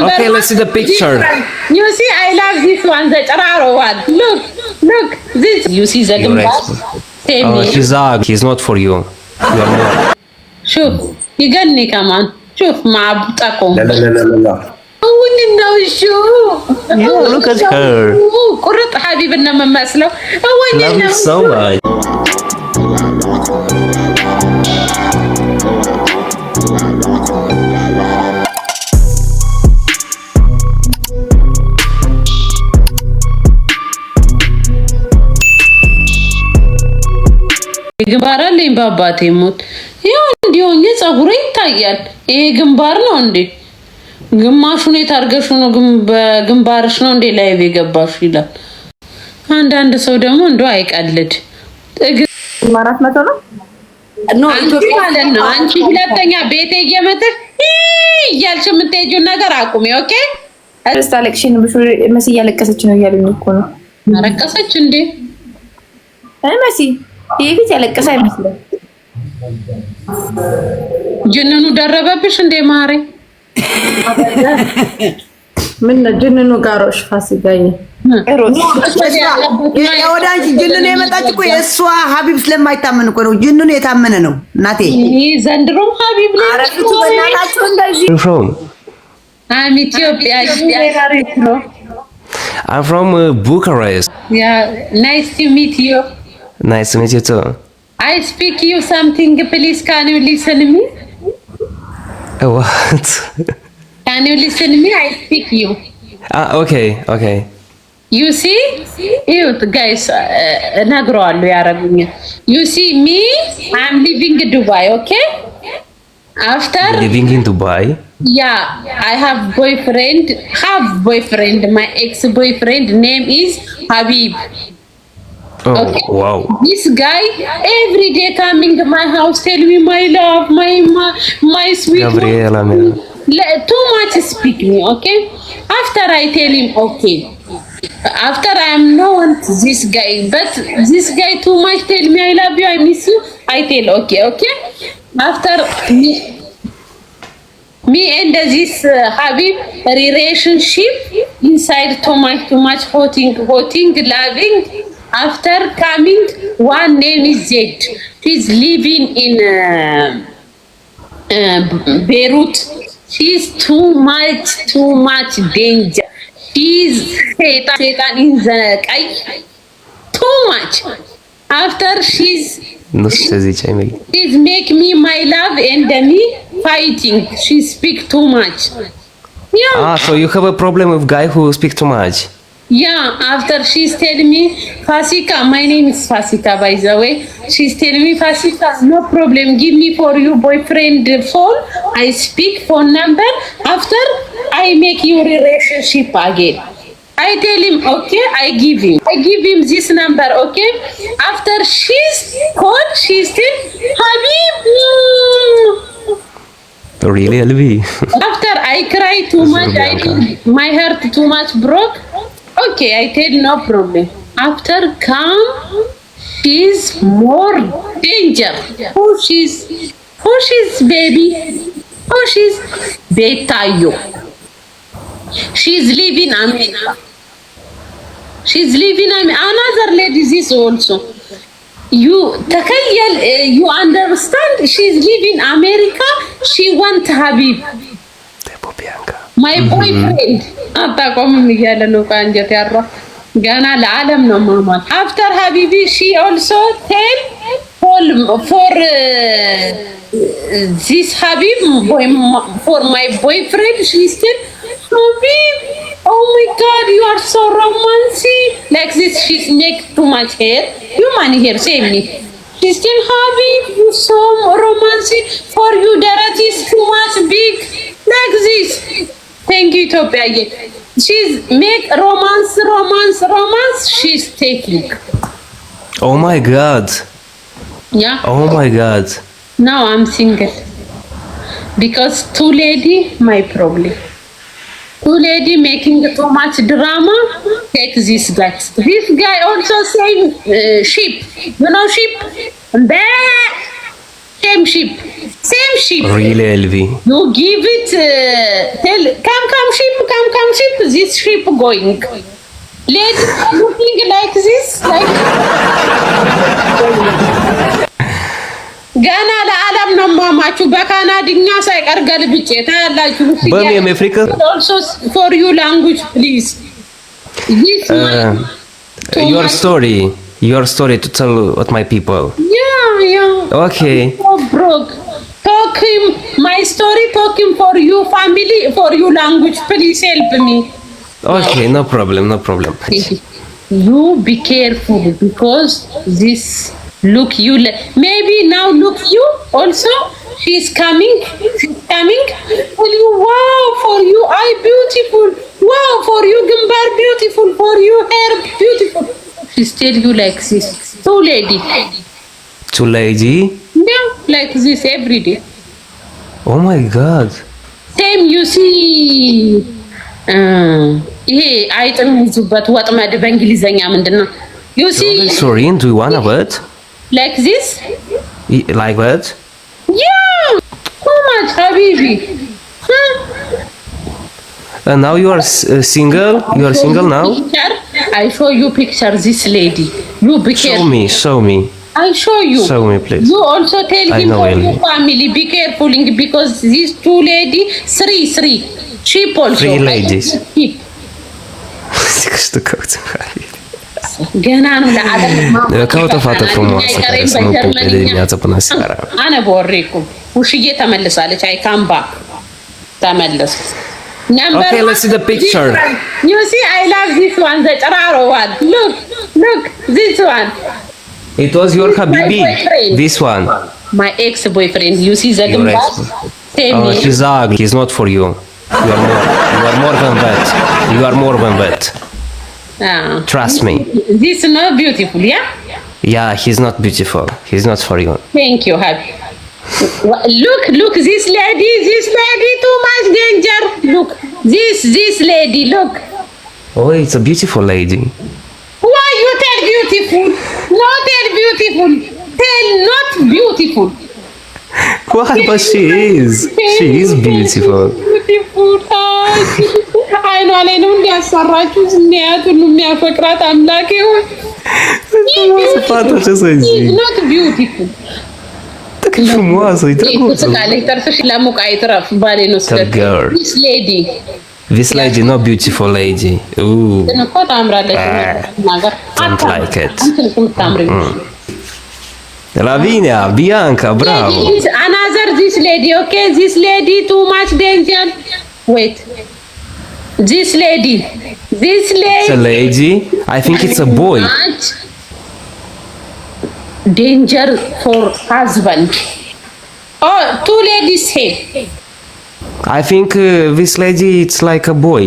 Okay, let's see the picture. You see, I love this one, the Chararo one. Look, this. You see the gimbar? He's ugly. He's not for you. You are not. شوف يقني كمان شوف مع بطاقم لا Yeah, look at her. قرط حبيبنا ما مسلو Love you so much. ግንባር አለኝ በአባቴ ሞት ያው እንዲሆን የጸጉሬ ይታያል። ይሄ ግንባር ነው እንዴ? ግማሹን የታርገሹ ነው በግንባርሽ ነው እንዴ ላይቭ የገባሽ ይላል። አንዳንድ ሰው ደግሞ እንደው አይቀልድ ማራት መቶ ነው ነው ኢትዮጵያ ማለት ነው። አንቺ ሁለተኛ ቤቴ እየመጣሽ እያልሽ የምትሄጂው ነገር አቁሚ። ኦኬ ስታለቅሽን ብሹ መሲ እያለቀሰች ነው እያሉኝ እኮ ነው። አረቀሰች እንዴ መሲ ይሄ ፊት ያለቀሰ አይመስልም። ጅንኑ ደረበብሽ እንዴ ማሬ? ምን ጅንኑ ጋሮሽ ፋሲካዬ ወዳንቺ ጅንኑ የመጣች እኮ የእሷ ሀቢብ ስለማይታመን እኮ ነው። ጅንኑ የታመነ ነው እናቴ። ዘንድሮም ሀቢብ ነው። አረፍቱ በእናታችሁ እንደዚህ I'm Ethiopia. I'm from Bucharest. Yeah, nice to meet you. Nice to meet you too. I speak you something, please. Can you listen me? What? Can you listen me? I speak you. Okay. You see? You guys, nagrolu yaragunya. You see me? I'm living in Dubai, okay? After living in Dubai? Yeah, I have boyfriend. My ex-boyfriend name is Habib. Oh, okay. Wow. This guy every day coming to my house, tell me my love, my sweet. Gabriela, too much speak me, okay? After I tell him okay. After I am known this guy, but this guy too much tell me I love you, I miss you. I tell okay. After me and this Habib relationship inside too much hotting, loving. After coming, one name is Zed. She's living in Beirut. She's too much danger. She's Satan in the sky. Too much. After she's make me my love and me fighting. She speak too much. Yeah. So you have a problem with guy who speak too much? Yeah, after she's telling me, Fasika, my name is Fasika by the way. She's telling me, Fasika, no problem, give me for you boyfriend phone. I speak phone number. After I make your relationship again. I tell him, okay, I give him this number, okay? After she's called, she's still, Habib. Really, Alvi? After I cry too much, my heart too much broke. Okay, I tell no problem. After come, she's more danger. Who she's baby? Who she's Betayo. She's living America. Another lady is also. You understand? She's living America. She want Habib. My boyfriend. After Habibi, she also tell for this Habib, for my boyfriend, she said, Habib, oh my God, you are so romantic. Like this, she make too much hair. You man here, say me. She said, Habib, you so romantic. For you, that is too much big. Like this. Thank you, Ethiopia. She's make romance. She's taking. Oh my God. Yeah. Oh my God. Now I'm single. Because two lady, my problem. Two lady making too much drama. Take this guy. This guy also saying sheep. You know sheep? Same sheep. Really, Elvi? You give it. Come sheep. this ship going? Lady looking like this, like ገና ለዓለም ነው ማማቹ በካናዲኛ ሳይቀር ገልብጬ ታያላችሁ። በሚም አፍሪካ also for you language please. Your story to tell with my people. Yeah. Okay. So broke. Talking my story, talking for you family, for you language. Please help me. Okay, no problem. You be careful because this look you maybe now look you also. She's coming. Tell you wow for you eye beautiful. Wow for you gimbar beautiful. For you hair beautiful. She's tell you like this. Two lady. Yeah, like this every day. Oh my God. Same you see. ይሄ አይጥም ይዙበት ወጥመድ በእንግሊዘኛ ምንድነው? You see. Sorry, do you want a word? Like this? Like that? Yeah. Too much, Habibi. And now you are single? You are single now? I show you picture this lady. You be careful. Show me. I show you. Show me, please. You also tell him for your family, be careful because these two lady, three. Sheep also. 3 ladies. Sheep. ገና ነው ለዓለም አነ በወሬኩም ውሽዬ ተመልሳለች። አይ ካም ባክ ተመለስ። Okay, let's see the picture. You see, I love this one, the Chararo one. Look, this one. It was your Habibi, this one. My ex-boyfriend. You see the gimbar? Oh, he's ugly. He's not for you. You are more than that. You are more than that. Trust me. This is not beautiful, yeah? Yeah, he's not beautiful. He's not for you. Thank you, Happy. Look, this lady, too much danger. Look, this lady, look. Oh, it's a beautiful lady. Why you tell beautiful? Not tell beautiful. Tell not beautiful. Why? But she is. She is beautiful. Beautiful. አይኗ ላይ ነው እንዲያሰራችሁ ዝንያት ሁሉ የሚያፈቅራት አምላክ ይሁን። Not beautiful. This lady not beautiful lady. Ooh. Don't like it. Lavinia, Bianca, bravo. Another this lady, okay? This lady too much danger. Wait. This lady. It's a lady. I think it's a boy. Danger for husband. Oh, two ladies here. I think this lady it's like a boy.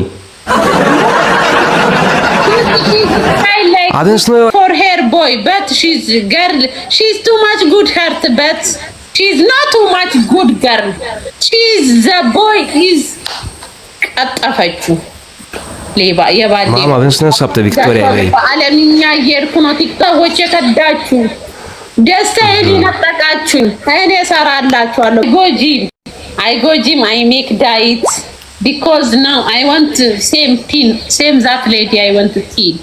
I don't know. For her boy, but she's girl. She's too much good heart, but she's not too much good girl. She's the boy is አጣፋችሁ ሌባ የባል ማማ በስነስ ሀብተ ቪክቶሪያ ላይ ዓለምኛ የርኩ ነው ቲክቶክ የከዳችሁ ደስታዬን ይነጠቃችሁ እኔ እሰራላችኋለሁ I go gym I make diet because now I want same that lady I want to kill.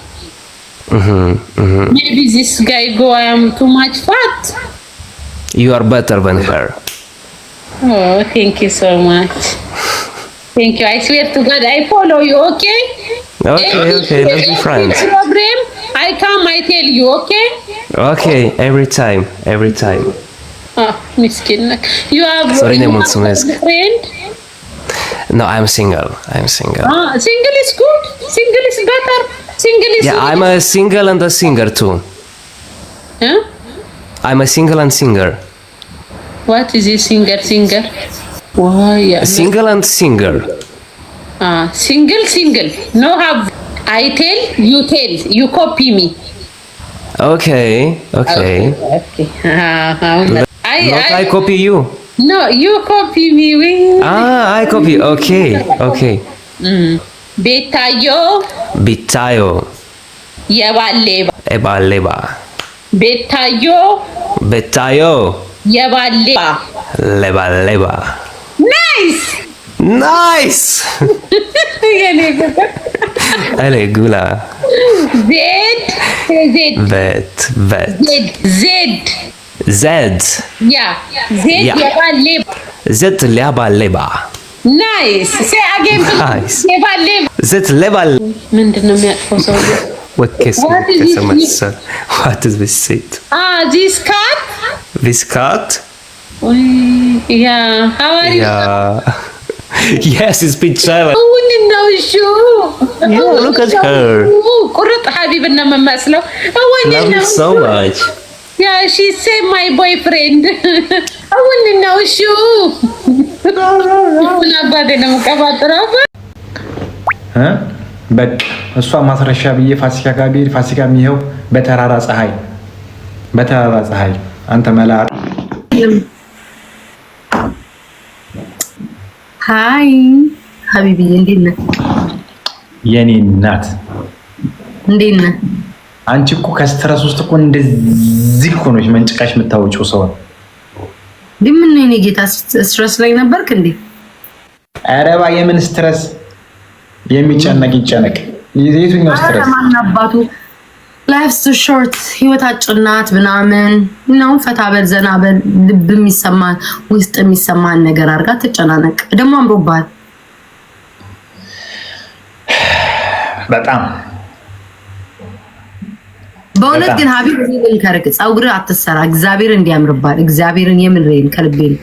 Maybe this guy go I am too much fat. You are better than her. Oh, thank you so much. Thank you. I swear to God, I follow you, okay? Okay, let's be friends. Problem, I come, I tell you, okay? Okay, every time. Oh, miskin. You have a friend? No, I'm single. Single is good. Single is better. Single is yeah, I'm a single and a singer too. Huh? I'm a single and singer. What is a singer? Why? Yeah. Single and singer. Single. No have. I tell, you copy me. Okay. I copy you. No, you copy me. I copy. Okay. Betayo. Ebaleba. Betayo. Leba. Nice. Regula. Z. Z. Vet. Z. Z. Yeah. Z. Yeah. Yabalib. Z liabaleba. Nice. Say again. Nice. Yabalib. Z lebal. ምንድነው የሚያጥፈው ሰው? What is What is this seat? This cat? This cat? Yeah. How are you? Yeah. Yes, it's been silent. No, sure. Yeah, look at her. قرط حبيبنا ممثله. Love you so much. Yeah, she said my boyfriend. I want to know sure. በቃ እሷ ማስረሻ ብዬ ፋሲካ ጋር ብሄድ ፋሲካ የሚሄው በተራራ ፀሐይ አንተ መላር ሃይ ሀቢብዬ እንዴት ነህ? የኔ እናት እንዴት ነህ? አንቺ እኮ ከስትረስ ውስጥ እኮ እንደዚህ እኮ ነሽ መንጭቃሽ የምታወጪው ሰው ምን ነው የኔ ጌታ ስትረስ ላይ ነበርክ እንዴ? ኧረ ባ የምን ስትረስ የሚጨነቅ ይጨነቅ የትኛው ስትረስ ማን አባቱ ላይፍስ ቱ ሾርት ህይወት አጭር ናት ምናምን ነው ፈታ በል ዘና በል ልብ የሚሰማን ውስጥ የሚሰማን ነገር አድርጋ ትጨናነቅ ደግሞ አምሮባል በጣም በእውነት ግን ሀቢብ ምን ከርክ ጸጉር አትሰራ እግዚአብሔር እንዲያምርባል እግዚአብሔርን የምንረይን ከልቤን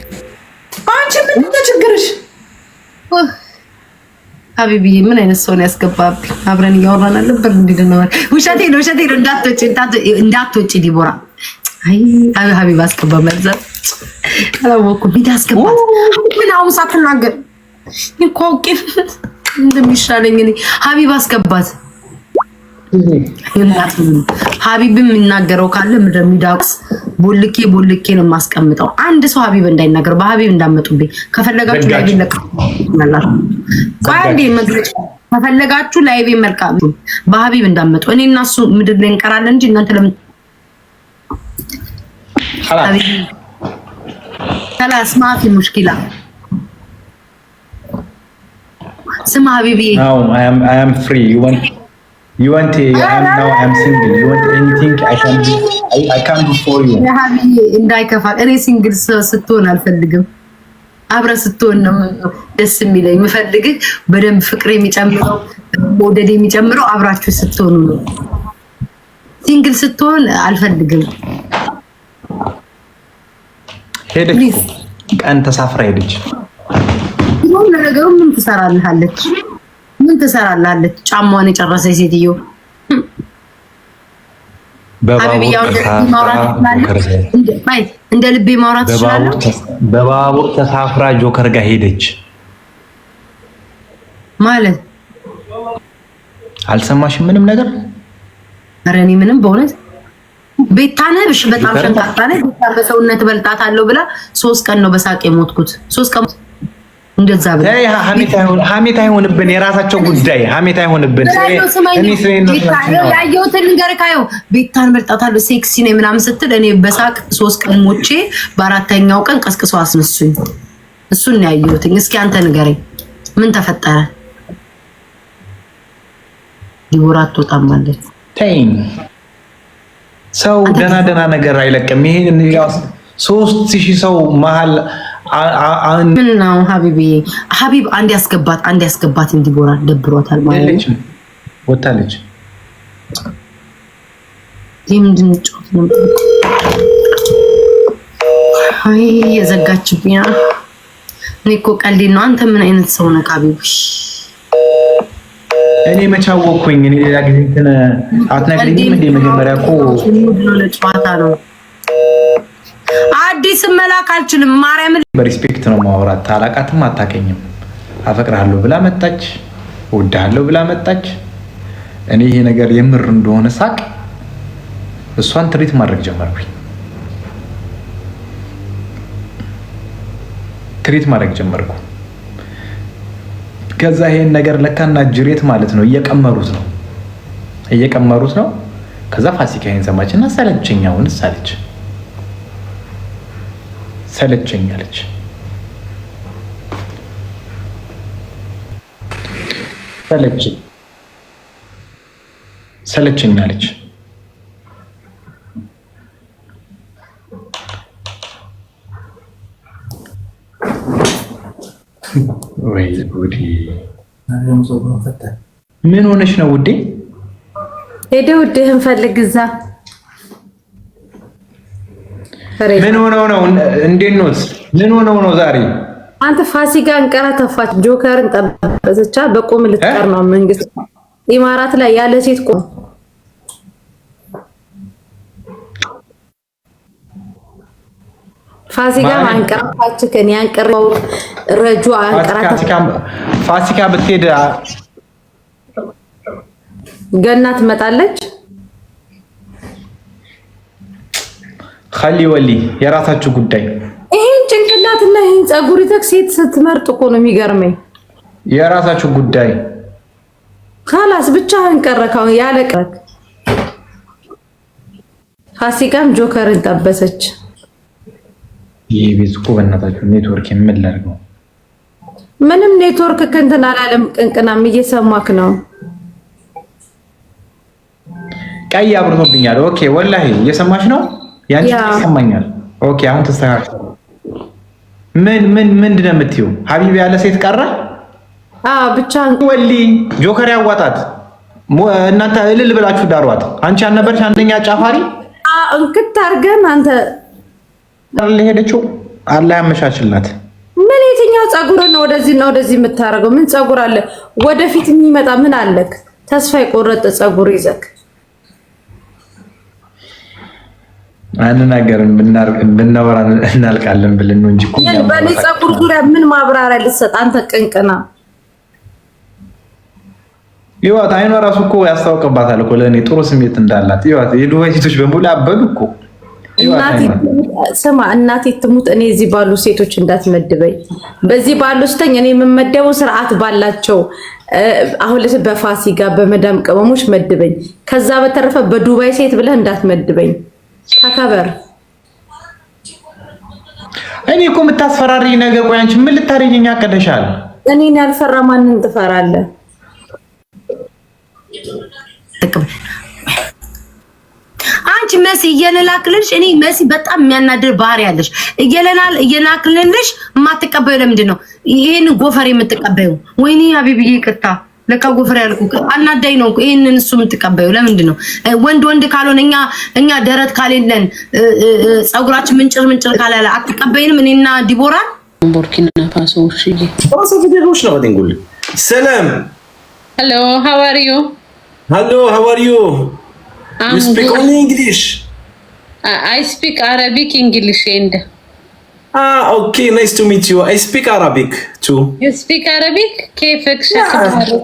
አንቺ ምን ተቸገረሽ ሀቢብዬ ምን አይነት ሰው ነው ያስገባብኝ አብረን እያወራን ነበር እንዴ ውሸቴን እንዳትወጪ ዲቦራ አይ ሀቢብ አስገባ መልዘር አላወኩም ቢዳ አስገባት ምን አሁን ሳትናገር ይቆቂ እንደሚሻለኝ እኔ ሀቢብ አስገባት ሀቢብ የሚናገረው ካለ እንደሚዳቅስ ቦልኬ ነው ማስቀምጠው አንድ ሰው ሀቢብ እንዳይናገር በሀቢብ እንዳመጡብኝ ከፈለጋችሁ ላይ ይለቀማላችሁ ቋንዴ መግለጫ ከፈለጋችሁ ላይ መልካም በሀቢብ እንዳመጡ እኔ እና እሱ ምድር ላይ እንቀራለን እንጂ እናንተ ለምን خلاص ما في مشكلة ስማ ሀቢቢ now I am free you want I'm single you want anything I can do for you ሀቢቢ እንዳይከፋ እኔ ሲንግል ስትሆን አልፈልግም አብረ ስትሆን ነው ደስ የሚለኝ የምፈልግህ በደንብ ፍቅር የሚጨምረው ወደድ የሚጨምረው አብራችሁ ስትሆኑ ነው ሲንግል ስትሆን አልፈልግም ሄደች ቀን ተሳፍራ ሄደች ነው ነገሩ ምን ትሰራለች ጫማዋን የጨረሰች ሴትዮ እንደ ልቤ ማውራት ይችላል በባቡር ተሳፍራ ጆከር ጋር ሄደች ማለት አልሰማሽም ምንም ነገር ኧረ እኔ ምንም በእውነት ቤታነሽ በጣም ሸንቃጣ ነኝ ቤታ በሰውነት በልጣታለሁ ብላ 3 ቀን ነው በሳቅ የሞትኩት 3 ቀን እንደዛ ብለ ሀሜት አይሆንብን የራሳቸው ጉዳይ ሀሜት አይሆንብን እኔ ስለኔ ያየሁትን ንገርህ ካየው ቤታን በልጣታለሁ ሴክሲ ነኝ ምናምን ስትል እኔ በሳቅ 3 ቀን ሞቼ በአራተኛው ቀን ቀስቅሰው አስነሱኝ እሱን ነው ያየሁት እስኪ አንተ ንገረኝ ምን ተፈጠረ ይወራቶ ታማለች ታይም ሰው ደና ነገር አይለቅም ይሄን 3000 ሰው መሃል ምን ነው ሀቢብ አንድ ያስገባት እንዲቦራ ደብሯታል ማለት ነው ወጣለች ምንድን ነው ጮት ነው አይ የዘጋችብኝ እኔ እኮ ቀልዴ ነው አንተ ምን አይነት ሰው ነህ ሀቢብ እኔ መቻወኩኝ እኔ ሌላ ጊዜ እንትን አትነግሪኝም እንደ መጀመሪያ እኮ ነው ለጨዋታ ነው አዲስ መላክ አልችልም ማርያም በሪስፔክት ነው ማውራት ታላቃትም አታቀኝም አፈቅራለሁ ብላ መጣች ወዳለሁ ብላ መጣች እኔ ይሄ ነገር የምር እንደሆነ ሳቅ እሷን ትሪት ማድረግ ጀመርኩ ከዛ ይሄን ነገር ለካና ጅሬት ማለት ነው እየቀመሩት ነው ከዛ ፋሲካ ይሄን ሰማችና ሰለቸኛውን ሰለቸኛለች ሰለቸኛለች። ወይ ጉዲ! ምን ሆነሽ ነው ውዴ? ሄደህ ውድህን ፈልግ እዛ። ምን ሆነው ነው? እንዴት ነው? ምን ሆነው ነው ዛሬ? አንተ ፋሲካን ቀረተፋች፣ ጆከርን ጠበሰቻ። በቆም ልትቀር ነው መንግስት ኢማራት ላይ ያለ ሴት ቆም ፋሲካ አንቀራፋች ከኔ አንቀረው ረጁ አንቀራታ ፋሲካ ብትሄድ ገና ትመጣለች። خلي ወሊ የራሳችሁ ጉዳይ። ይሄን ጭንቅላትና ይሄን ጸጉር ይተክ ሴት ስትመርጥ እኮ ነው የሚገርመኝ። የራሳችሁ ጉዳይ خلاص ብቻህን ቀረካው ያለቀክ። ፋሲካም ጆከርን ጠበሰች። ይሄ ቤት እኮ በእናታችሁ ኔትወርክ ምን ላድርገው? ምንም ኔትወርክ ከእንትን አላለም። ቅንቅናም እየሰማክ ነው። ቀይ አብርቶብኛል። ኦኬ ወላሂ እየሰማሽ ነው? ያንቺ ይሰማኛል። ኦኬ አሁን ተስተካክሏል። ምንድን ነው የምትይው? ሀቢብ ያለ ሴት ቀረ? ብቻ ወሊ ጆከር ያዋጣት። እናንተ እልል ብላችሁ ዳሯት። አንቺ አልነበርሽ አንደኛ ጫፋሪ? እንክት አድርገን አንተ ሄደችው። አላህ ያመቻችላት። ምን የትኛው ጸጉር ነው ወደዚህ ነው ወደዚህ የምታረገው? ምን ጸጉር አለ ወደፊት የሚመጣ? ምን አለክ? ተስፋ የቆረጠ ጸጉር ይዘክ አንናገርም። ብናወራ እናልቃለን ብለን ነው እንጂ እኮ በኔ ጸጉር ዙሪያ ምን ማብራሪያ ልትሰጥ አንተ ቅንቅና? ይዋት አይኗ ራሱ እኮ ያስታውቅባታል እኮ ለኔ ጥሩ ስሜት እንዳላት። ይዋት የዱባይ ሴቶች በሙሉ አበዱ እኮ። እናቴ ትሙት። እኔ እዚህ ባሉ ሴቶች እንዳትመድበኝ። በዚህ ባሉ ስተኝ እኔ የምመደበው ስርዓት ባላቸው አሁን ለሰ በፋሲካ በመዳም ቅመሞች መድበኝ። ከዛ በተረፈ በዱባይ ሴት ብለህ እንዳትመድበኝ። ተከበር። እኔ እኮ የምታስፈራሪ ነገር። ቆይ አንቺ ምን ልታረጊኝ አቀደሻል? እኔን ያልፈራ ማንን ትፈራለህ? አንቺ መሲ እየላክልሽ እኔ መሲ በጣም የሚያናድር ባህሪ ያለሽ እየላክልሽ የማትቀበዩ ለምንድን ነው? ይሄን ጎፈር የምትቀበዩ? ወይኔ ሀቢብዬ ይቅርታ ለካ ጎፈር ያልኩ አናዳኝ ነው። ይሄንን እሱ የምትቀበዩ ለምንድን ነው? ወንድ ካልሆነ እኛ ደረት ካሌለን ጸጉራችን ምንጭር ካላለ አትቀበይንም? እኔና ዲቦራ ቡርኪና ፋሶ ሽዬ ቢደሮሽ ነው አደንጉል ሰላም hello how are you you speak only English? I speak Arabic English and okay, nice to meet you. I speak Arabic too. You speak Arabic? كيفك شكلك؟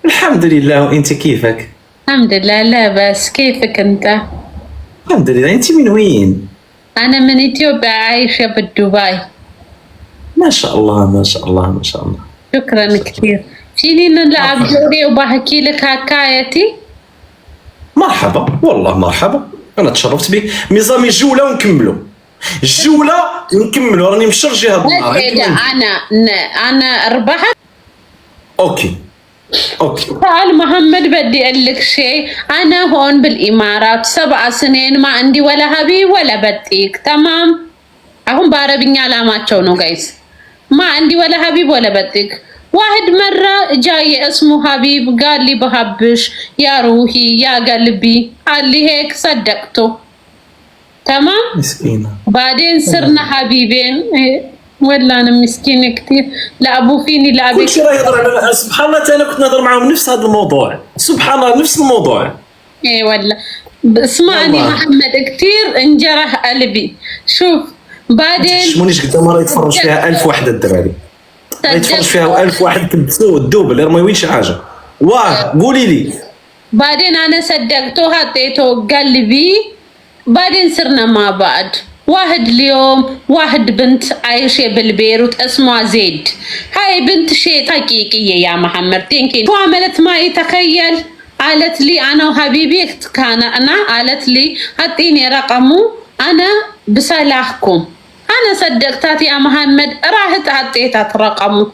الحمد لله. وانت كيفك؟ الحمد لله. لا بس كيفك انت؟ الحمد لله. انت من وين؟ انا من اثيوبيا عايشة بدبي. ما شاء الله ما شاء الله ما شاء الله. شكرا كثير. فيني نلعب دوري وبحكي لك حكايتي؟ مرحبا والله مرحبا، انا تشرفت بك. نظام الجولة ونكملوا راني مشرجي هذا النهار. انا ربحت. اوكي تعال محمد بدي اقول لك شيء. انا هون بالامارات 7 سنين ما عندي ولا حبيب ولا بطيق. تمام አሁን በአረብኛ አላማቸው ነው ጋይስ። ما عندي ولا حبيب ولا بطيق. واحد مرة جاي اسمه حبيب قال لي بحبش يا روحي يا قلبي، قال لي هيك صدقته. تمام مسكينة. بعدين صرنا حبيبين. ولا انا مسكين كثير. لا ابو فيني لا ابي كل شيء يهضر على سبحان الله. انا كنت نهضر معهم نفس هذا الموضوع. سبحان الله نفس الموضوع. اي والله. اسمعني محمد كثير انجرح قلبي. شوف بعدين شمونيش قلت مرة يتفرج فيها 1000 وحدة الدراري. يتفرج فيها 1000 واحد كبسوه الدوبل ما يوينش حاجة. قولي لي. بعدين انا صدقته حطيته قلبي. بعدين صرنا مع بعض. واحد اليوم واحد بنت عايشة بالبيروت اسمها زيد. هاي بنت شيء حقيقية يا محمد. تنكي شو عملت معي تخيل؟ قالت لي انا وحبيبي كان انا قالت لي اعطيني رقمه انا بصالحكم. انا صدقتها يا محمد. راحت عطيتها رقمه.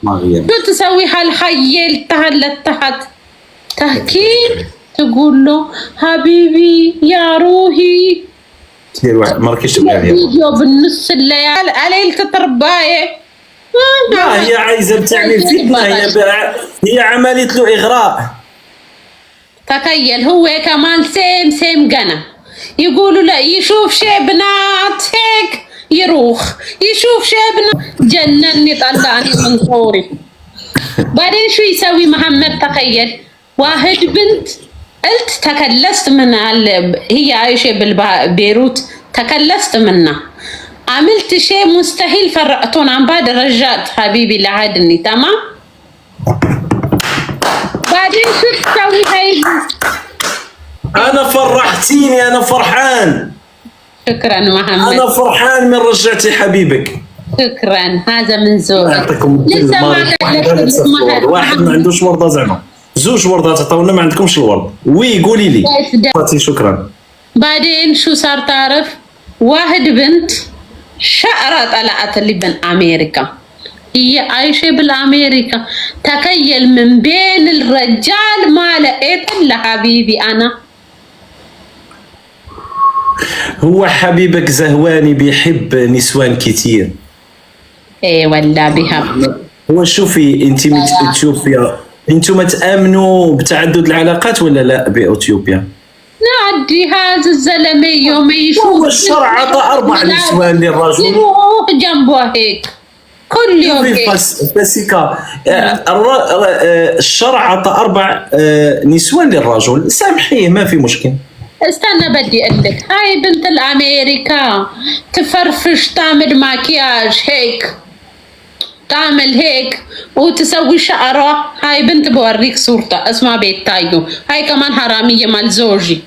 شو تسوي هالخيل تحت تحكي تقول له حبيبي يا روحي دير واحد ما ركيش تبغي عليها فيديو بالنص الليالي عليل تتربايه. لا هي عايزه بتعمل فتنه هي عملت له اغراء. تخيل هو كمان سيم قنا يقولوا لا يشوف شيء بنات هيك يروخ يشوف شيء بنات جنني طلعني من صوري. بعدين شو يسوي محمد؟ تخيل واحد بنت قلت تكلست من هي عايشة ببيروت تكلست منها عملت شيء مستحيل فرقتون عن بعد رجعت حبيبي لعدني تمام. بعدين شو تسوي هاي؟ انا فرحتيني انا فرحان. شكرا محمد انا فرحان من رجعتي حبيبك. شكرا هذا من زوجك. يعطيكم لسه واحد ما عندوش ورده زعما زوج وردات عطاونا ما عندكمش الورد. وي قولي لي. شكرا. بعدين شو صار تعرف؟ واحد بنت شقرة طلعت اللي من امريكا هي عايشة بالامريكا. تخيل من بين الرجال ما لقيت الا حبيبي انا. هو حبيبك زهواني بيحب نسوان كتير. ايه ولا بيحب. هو شوفي انت من اثيوبيا انتم تامنوا بتعدد العلاقات ولا لا باثيوبيا؟ نعدي هذا الزلمه يوم يشوف هو الشرع عطى 4 نسوان للرجل يروح جنبه هيك كل يوم هيك. فاسيكا الشرع عطى 4 نسوان للرجل سامحيه ما في مشكل. استنى بدي اقول لك هاي بنت الامريكا تفرفش تعمل ماكياج هيك تعمل هيك وتسوي شعرها. هاي بنت بوريك صورتها اسمها بيت تايو. هاي كمان حرامية مال زوجي.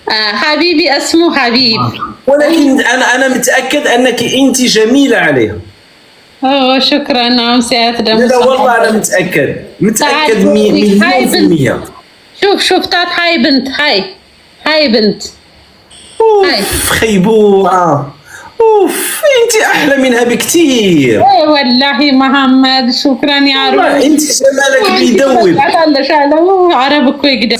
حبيبي اسمه حبيب. ولكن انا متاكد انك انت جميله عليها. اوه شكرا عم سيادة. لا والله انا متاكد 100%. شوف تات هاي بنت اوف خيبوعه. اوف انت احلى منها بكثير. اي والله محمد شكرا يا رب. انت جمالك بيدوب. عربك ويقدر.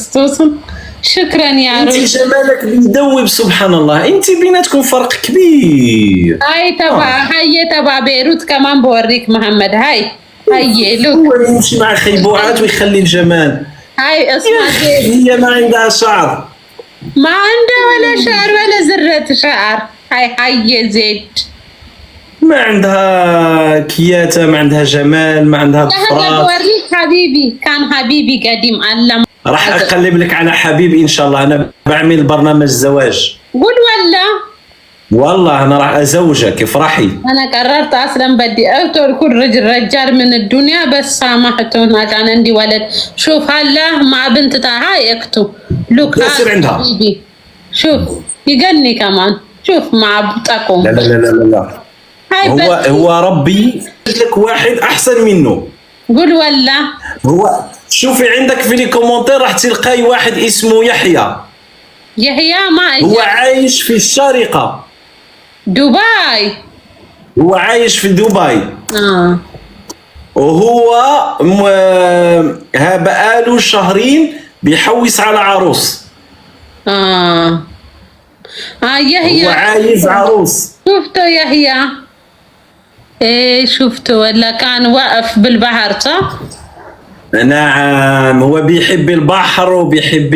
شكرا يا رب. انت جمالك بيدوب سبحان الله. انت بيناتكم فرق كبير. هاي تبع بيروت كمان بوريك محمد. هاي لوك. هو يمشي مع خيبوعات ويخلي الجمال. هاي اسمها هي ما عندها شعر. ما عندها ولا شعر ولا ذرة شعر. هاي زيت ما عندها كياتة ما عندها جمال ما عندها ضفرات. هذا بوريك حبيبي كان حبيبي قديم علم. راح اقلب لك على حبيبي ان شاء الله. انا بعمل برنامج زواج. قول والله انا راح ازوجك افرحي. انا قررت اصلا بدي اقتل كل رجال من الدنيا بس سامحتهم عشان عندي ولد. شوف هلا مع بنتها هاي اكتو لوك يصير عندها حبيبي. شوف يقني كمان شوف مع بطاقم. لا هو ربي لك واحد احسن منه. قول هو شوفي عندك في الكومنتير راح تلقاي واحد اسمه يحيى ما هو عايش في الشارقة دبي. هو عايش في دبي. وهو بقاله شهرين بيحوس على عروس. يحيى هو عايز عروس. شفته يحيى؟ ايه شفته ولا كان واقف بالبحر صح؟ نعم هو بيحب البحر وبيحب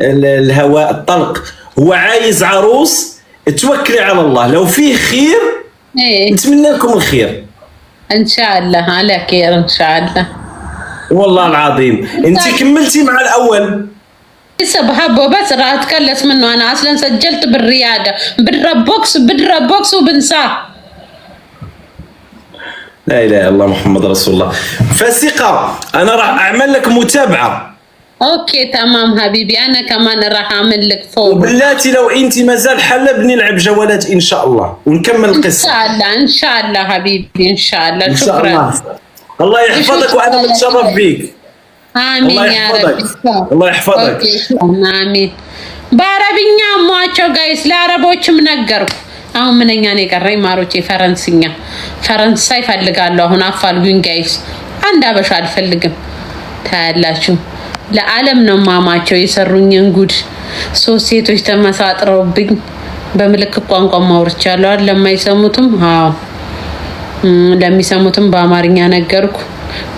الهواء الطلق. هو عايز عروس. توكلي على الله لو فيه خير نتمنى لكم الخير ان شاء الله. على خير ان شاء الله والله العظيم. انت كملتي مع الاول لسه بحبه بس راح اتكلس منه. انا اصلا سجلت بالرياده بضرب بوكس وبنساه. لا اله الا الله محمد رسول الله. فاسقة انا راح اعمل لك متابعه. اوكي تمام حبيبي انا كمان راح اعمل لك فوق. وباللاتي لو انت مازال حله بنلعب جولات ان شاء الله ونكمل القصه ان شاء الله حبيبي ان شاء الله. شكرا. الله يحفظك وانا متشرف بيك. امين يا رب. الله يحفظك. امين። በአረብኛ ሟቸው ጋይስ ለአረቦችም ነገርኩ። አሁን ምንኛ ነው የቀረኝ ማሮቼ? ፈረንሳይ ፈልጋለሁ። አሁን አፋልጉኝ ጋይስ። አንድ አበሻ አልፈልግም። ታያላችሁ ለዓለም ነው ማማቸው የሰሩኝን ጉድ። 3 ሴቶች ተመሳጥረውብኝ በምልክት ቋንቋ ማውርቻለሁ። ለማይሰሙትም አዎ ለሚሰሙትም በአማርኛ ነገርኩ፣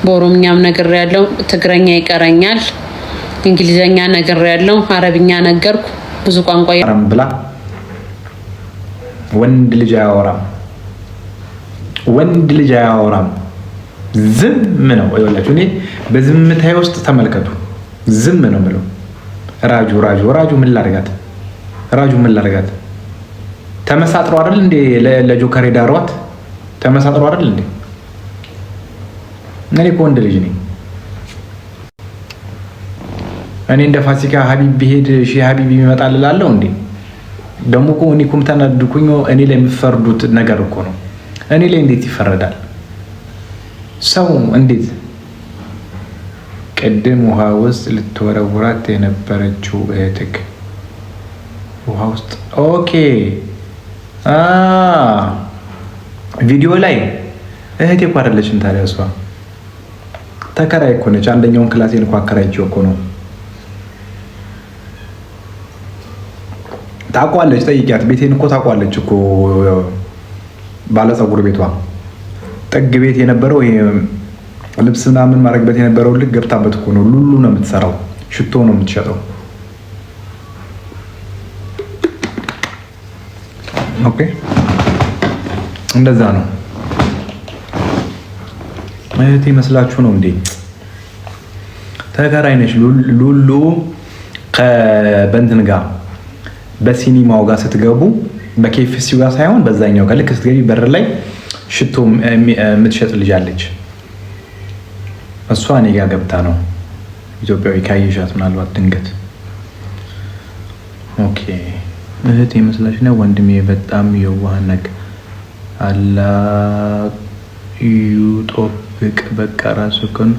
በኦሮምኛም ነገርያለሁ፣ ትግረኛ ይቀረኛል፣ እንግሊዘኛ ነገርያለሁ፣ አረብኛ ነገርኩ። ብዙ ቋንቋ ብላ ወንድ ልጅ አያወራም፣ ወንድ ልጅ አያወራም። ዝም ነው ይኸውላችሁ። እኔ በዝምታዬ ውስጥ ተመልከቱ፣ ዝም ነው የምለው። ራጁ ምን ላድርጋት? ራጁ ምን ላድርጋት? ተመሳጥሮ አይደል እንዴ ለጆከር ዳሯት? ተመሳጥሮ አይደል እንዴ? እኔ እኮ ወንድ ልጅ ነኝ። እኔ እንደ ፋሲካ ሀቢብ ቢሄድ ሺህ ሀቢብ ይመጣል እላለሁ እንዴ? ደግሞ እኮ እኔ እኮ የምታናድዱኝ እኔ ላይ የምትፈርዱት ነገር እኮ ነው። እኔ ላይ እንዴት ይፈረዳል ሰው? እንዴት ቅድም ውሃ ውስጥ ልትወረውራት የነበረችው እህትክ ውሃ ውስጥ ኦኬ፣ ቪዲዮ ላይ እህቴ እኮ አይደለችም ታዲያ። እሷ ተከራይ እኮ ነች። አንደኛውን ክላሴን እኮ አከራይቼው እኮ ነው። ታውቋለች፣ ጠይቂያት። ቤቴን እኮ ታውቋለች እኮ። ባለፀጉር ቤቷ ጥግ ቤት የነበረው ይሄ ልብስ ምናምን ማድረግበት የነበረው ልክ ገብታበት እኮ ነው። ሉሉ ነው የምትሰራው፣ ሽቶ ነው የምትሸጠው። ኦኬ እንደዛ ነው። እህቴ መስላችሁ ነው እንዴ? ተከራይ ነች ሉሉ። ከበንትን ጋር በሲኒማው ጋር ስትገቡ በኬፍሲው ጋር ሳይሆን በዛኛው ጋር ልክ ስትገቢ በር ላይ ሽቶ የምትሸጥ ልጅ አለች። እሷ እኔ ጋር ገብታ ነው። ኢትዮጵያዊ ካየሻት ምናልባት ድንገት። ኦኬ እህቴ መስላሽ ነው ወንድሜ። በጣም የዋህነክ አላህ ይጠብቅ። በቃ ራስህን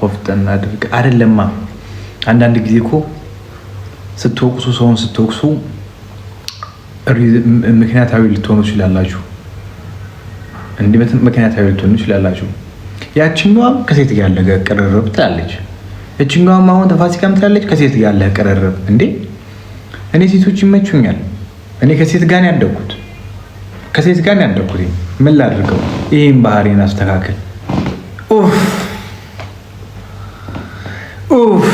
ቆፍጠን አድርግ። አይደለማ አንዳንድ ጊዜ እኮ ስትወቅሱ ሰውን ስትወቅሱ ምክንያታዊ ልትሆኑ ትችላላችሁ። እንዲህ ምክንያታዊ ልትሆኑ ትችላላችሁ። ያችኛዋም ከሴት ጋር ያለ ቅርርብ ትላለች፣ እችኛዋም አሁን ተፋሲካም ትላለች ከሴት ጋር ያለ ቅርርብ። እንዴ እኔ ሴቶች ይመቹኛል። እኔ ከሴት ጋር ያደግኩት ከሴት ጋር ያደግኩት። ምን ላድርገው? ይሄን ባህሪን አስተካክል። ኡፍ